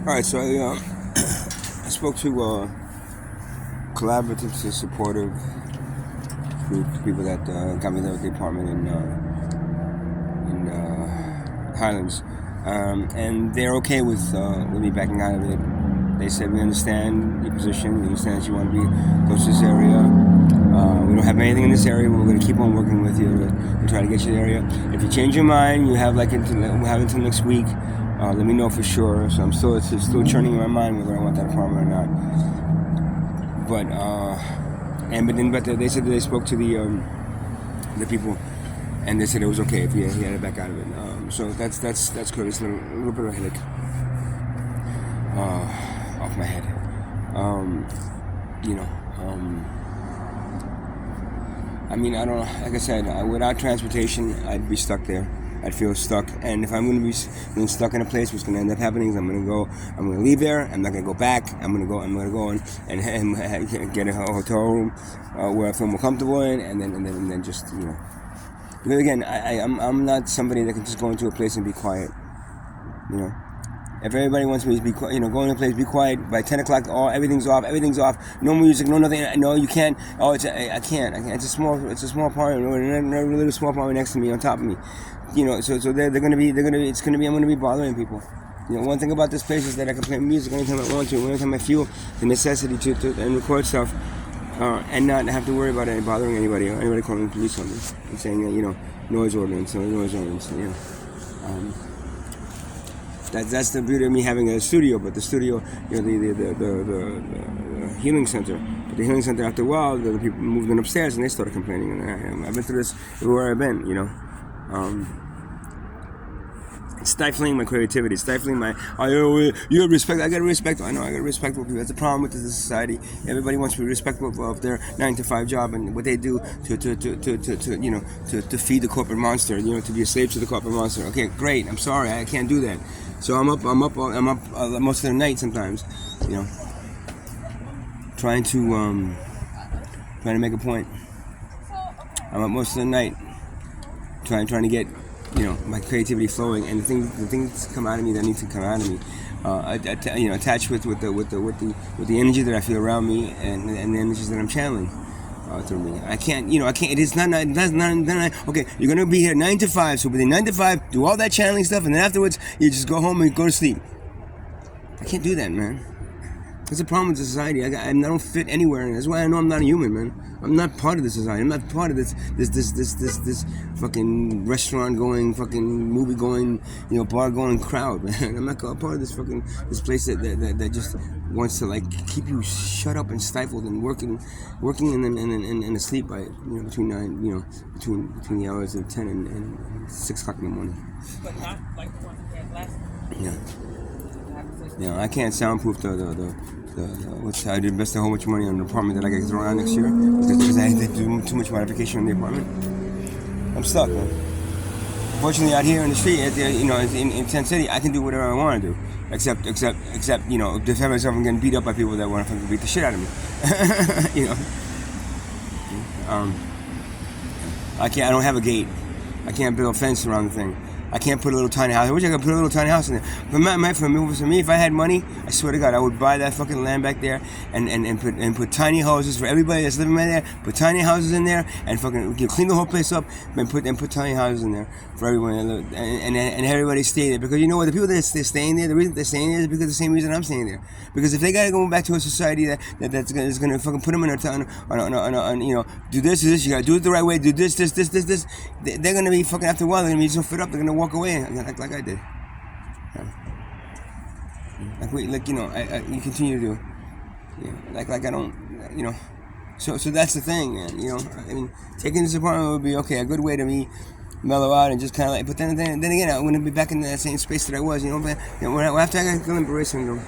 All right, so I spoke to collaborative to supportive group, people that got me the apartment in Highlands, and they're okay with me backing out of it. They said we understand your position, we understand that you want to be close to this area. We don't have anything in this area, but we're going to keep on working with you to try to get you the area. If you change your mind, you have until next week. Let me know for sure. So it's still churning in my mind whether I want that apartment or not. But they said that they spoke to the people, and they said it was okay if he had to back out of it. So that's good. It's a little bit of a headache off my head. I mean, I don't know. Like I said, without transportation, I'd be stuck there. I'd feel stuck. And if I'm going to be stuck in a place, what's going to end up happening is I'm going to leave there. I'm not going to go back. I'm going to go and get a hotel room where I feel more comfortable in, and then just, Because again, I'm not somebody that can just go into a place and be quiet. If everybody wants me to be, go in a place, be quiet. By 10 o'clock, everything's off. No music, no nothing. No, you can't. I can't. It's a small apartment. Another little small apartment next to me, on top of me. So I'm gonna be bothering people. One thing about this place is that I can play music anytime I want to, anytime I feel the necessity to and record stuff, and not have to worry about it bothering anybody or anybody calling the police on me and saying noise ordinance. That's the beauty of me having a studio, but the studio, the healing center. But the healing center, after a while, the people moved in upstairs and they started complaining. And I've been through this everywhere I've been, stifling my creativity, stifling my. You have respect. I gotta respect. I know I gotta respect people. That's the problem with this society. Everybody wants to be respectful of their 9-to-5 job and what they do to feed the corporate monster. To be a slave to the corporate monster. Okay, great. I'm sorry, I can't do that. So I'm up most of the night sometimes. Trying to make a point. I'm up most of the night trying to get my creativity flowing, and the things come out of me that need to come out of me, attached with the energy that I feel around me and the energies that I'm channeling through me. I can't. It is not. Okay, you're gonna be here 9 to 5. So within 9 to 5, do all that channeling stuff, and then afterwards you just go home and go to sleep. I can't do that, man. That's the problem with society. I don't fit anywhere, and that's why I know I'm not a human, man. I'm not part of the society. I'm not part of this fucking restaurant going, fucking movie going, bar going crowd, man. I'm not part of this place that just wants to keep you shut up and stifled and working and asleep by between the hours of 10 and 6 o'clock in the morning. But not like the ones we had last time. Yeah. I can't soundproof which I did invest a whole bunch of money on an apartment that I got to throw around next year because I had to do too much modification on the apartment. I'm stuck, man. Fortunately, out here in the street, in Tent City, I can do whatever I want to do, except defend myself from getting beat up by people that want to beat the shit out of me. I don't have a gate. I can't build a fence around the thing. I can't put a little tiny house. I wish I could put a little tiny house in there. For me, if I had money, I swear to God, I would buy that fucking land back there and put tiny houses for everybody that's living right there. Put tiny houses in there and fucking clean the whole place up and put tiny houses in there for everyone and everybody stay there. Because you know what? The people that they're staying there, the reason they're staying there is because of the same reason I'm staying there. Because if they gotta go back to a society that's gonna fucking put them in a town on do this, you gotta do it the right way, do this, they're gonna be fucking after a while. They're gonna be so fed up. They're gonna walk away like I did. You continue to do. I don't. So that's the thing, man. Taking this apartment would be okay, a good way to me mellow out and just kind of but then again, I wouldn't be back in that same space that I was. After I got Guillain-Barré syndrome.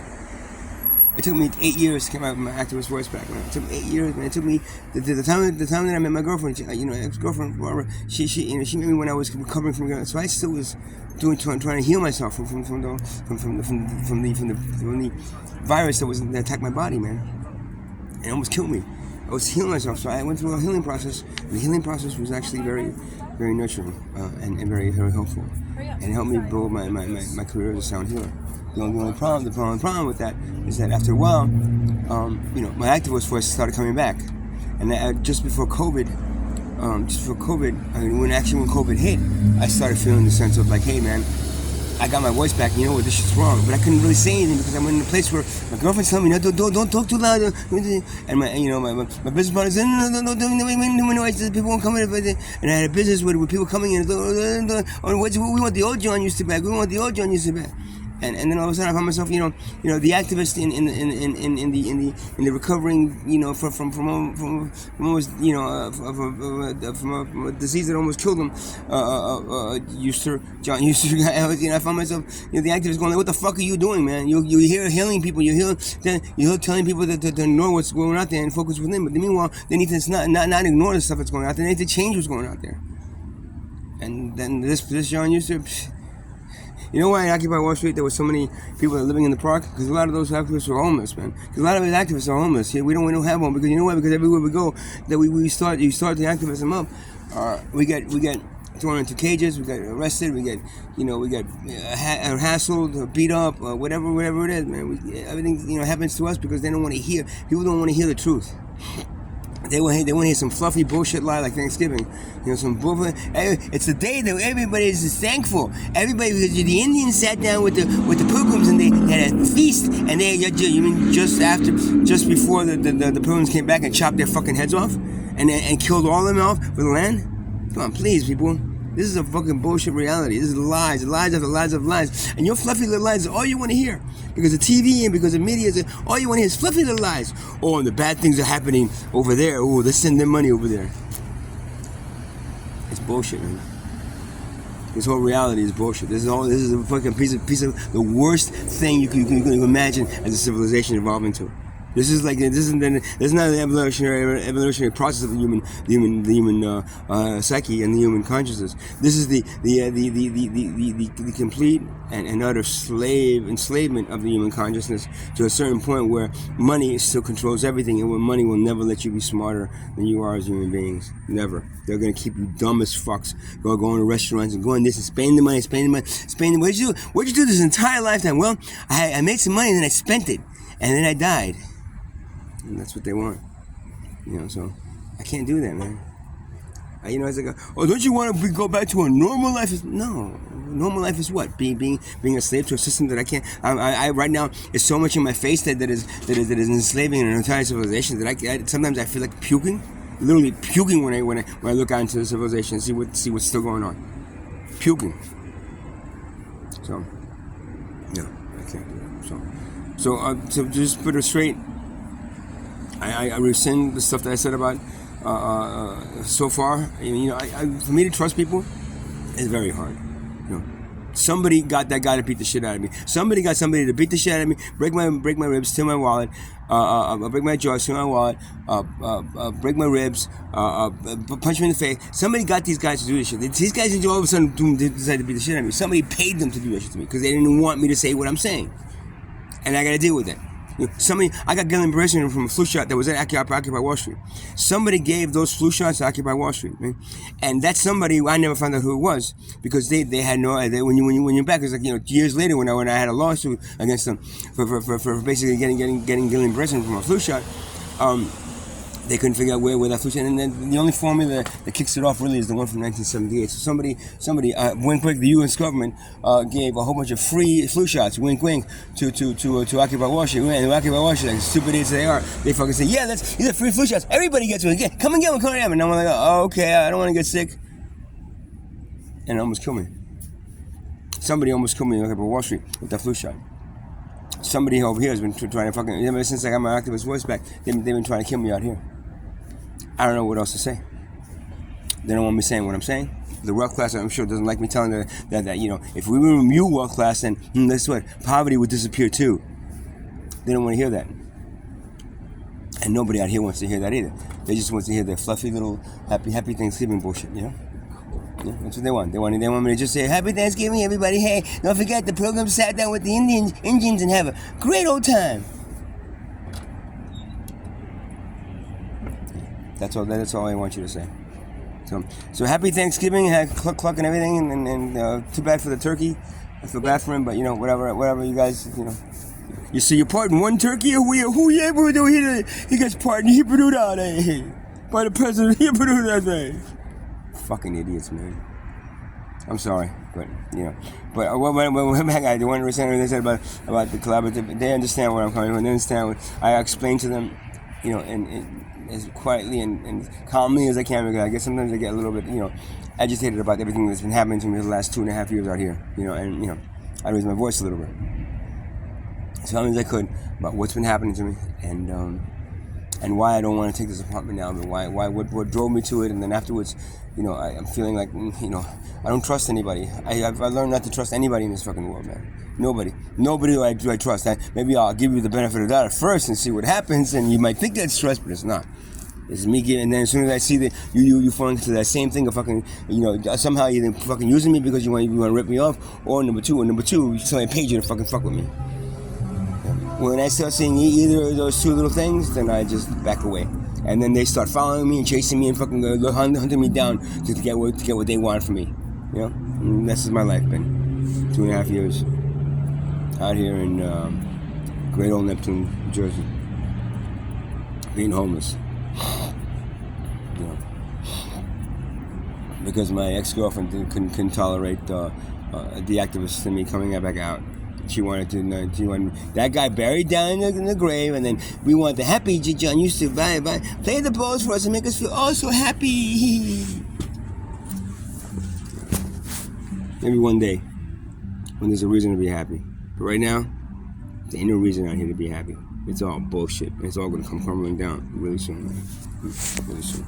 It took me 8 years to get my activist voice back, man. It took me 8 years, man. It took me the time that I met my girlfriend, ex-girlfriend Barbara. She met me when I was recovering from Guillain. So I still was trying to heal myself from the virus that attacked my body, man. It almost killed me. I was healing myself, so I went through a healing process. The healing process was actually very, very nurturing, and very, very helpful. And it helped me build my career as a sound healer. The only problem with that is that after a while, my activist voice started coming back. And just before COVID, when COVID hit, I started feeling the sense of like, hey man, I got my voice back. You know what? This shit's wrong. But I couldn't really say anything because I'm in a place where my girlfriend's telling me, no, don't talk too loud. And my business partner said, no, people won't come in. And I had a business with people coming in. We want the old John used to back. We want the old John used to back. And then all of a sudden I found myself, the activist in the recovering, from almost, from a disease that almost killed him, John Euster guy. I found myself, the activist going like, what the fuck are you doing, man? You hear healing people, you hear telling people to ignore what's going on out there and focus within. But meanwhile, they need to not ignore the stuff that's going on out there. They need to change what's going on out there. And then this John Euster. You know why in Occupy Wall Street there were so many people that living in the park? Because a lot of those activists were homeless, man. Because a lot of these activists are homeless. We don't have one because you know why? Because everywhere we go, that you start the activism up. We get thrown into cages. We get arrested. We get hassled, beat up, whatever it is, man. Everything happens to us because they don't want to hear. People don't want to hear the truth. They want to hear some fluffy bullshit lie like Thanksgiving. Some bullshit. It's the day that everybody is thankful. Everybody, because the Indians sat down with the Pilgrims and they had a feast, and just before the Pilgrims came back and chopped their fucking heads off, and killed all of them off for the land. Come on, please, people. This is a fucking bullshit reality. This is lies after lies after lies. And your fluffy little lies is all you want to hear. Because of TV and because of media, all you want to hear is fluffy little lies. Oh, and the bad things are happening over there. Oh, they're sending their money over there. It's bullshit, man. This whole reality is bullshit. This is a fucking piece of the worst thing you can imagine as a civilization evolving to. This is not the evolutionary process of the human psyche and the human consciousness. This is the complete and utter enslavement of the human consciousness to a certain point where money still controls everything, and where money will never let you be smarter than you are as human beings. Never. They're gonna keep you dumb as fucks. Going to restaurants and going this and spending the money. What'd you do this entire lifetime? Well, I made some money and then I spent it, and then I died. And that's what they want, so I can't do that, man. It's like, don't you want to go back to a normal life? No, normal life is what? Being a slave to a system that I can't. I right now is so much in my face that is enslaving an entire civilization that I sometimes I feel like puking, literally puking when I look out into the civilization and see what's still going on, puking. So, no, I can't do that. So just put it straight. I rescind the stuff that I said about so far. For me to trust people is very hard. Somebody got that guy to beat the shit out of me. Somebody got somebody to beat the shit out of me, break my ribs, steal my wallet, break my jaw, steal my wallet, break my ribs, punch me in the face. Somebody got these guys to do this shit. These guys all of a sudden decided to beat the shit out of me. Somebody paid them to do that shit to me because they didn't want me to say what I'm saying, and I got to deal with it. I got Gillian Bresson from a flu shot that was at Occupy Wall Street. Somebody gave those flu shots to Occupy Wall Street, man. And that somebody, I never found out who it was because they had no idea. When you're back, it's like years later when I had a lawsuit against them for basically getting Gillian Bresson from a flu shot. They couldn't figure out where that flu shot, and then the only formula that kicks it off really is the one from 1978. So somebody, wink wink, the U.S. government gave a whole bunch of free flu shots, wink wink, to Occupy Wall Street. And Occupy Wall Street, like stupid idiots they are, they fucking say, yeah, these are free flu shots. Everybody gets one. Yeah, come and get one, come and get one. And I'm like, oh, okay, I don't want to get sick, and it almost killed me. Somebody almost killed me on Occupy Wall Street with that flu shot. Somebody over here has been trying to fucking, ever since I got my activist voice back, they've been trying to kill me out here. I don't know what else to say. They don't want me saying what I'm saying. The wealth class, I'm sure, doesn't like me telling them that if we remove wealth class, then that's what, poverty would disappear too. They don't want to hear that. And nobody out here wants to hear that either. They just want to hear their fluffy little happy Thanksgiving bullshit, Yeah, that's what they want. They want me to just say, Happy Thanksgiving, everybody. Hey, don't forget the program sat down with the Indians and have a great old time. That's all I want you to say. So happy Thanksgiving, had cluck and everything, and too bad for the turkey. I feel bad for him, but whatever you guys, You see, you're parting one turkey, who you able to do? He gets parted, he put out, by the president, he put out that. Fucking idiots, man. I'm sorry, but But when the one representative they said about the collaborative, they understand where I'm coming from. They understand what I explain to them, and as quietly and calmly as I can, because I guess sometimes I get a little bit, agitated about everything that's been happening to me the last 2.5 years out here, I raise my voice a little bit, as calmly as I could, about what's been happening to me, and why I don't want to take this apartment now, but what drove me to it, and then afterwards, I'm feeling like, I don't trust anybody. I've learned not to trust anybody in this fucking world, man. Nobody do I trust. Maybe I'll give you the benefit of that at first and see what happens, and you might think that's trust, but it's not. It's me giving, and then as soon as I see that you fall into that same thing of fucking, somehow you're fucking using me because you want to rip me off, or number two, you tell me I paid you to fucking fuck with me. When I start seeing either of those two little things, then I just back away. And then they start following me and chasing me and fucking hunting me down to get what they want from me. And this is my life, been 2.5 years out here in great old Neptune, New Jersey, being homeless. Because my ex-girlfriend couldn't tolerate the activists and me coming back out. She wanted that guy buried down in the grave, and then we want the happy John used to play the balls for us and make us feel oh so happy. Maybe one day, when there's a reason to be happy. But right now, there ain't no reason out here to be happy. It's all bullshit. It's all gonna come crumbling down really soon. Really soon.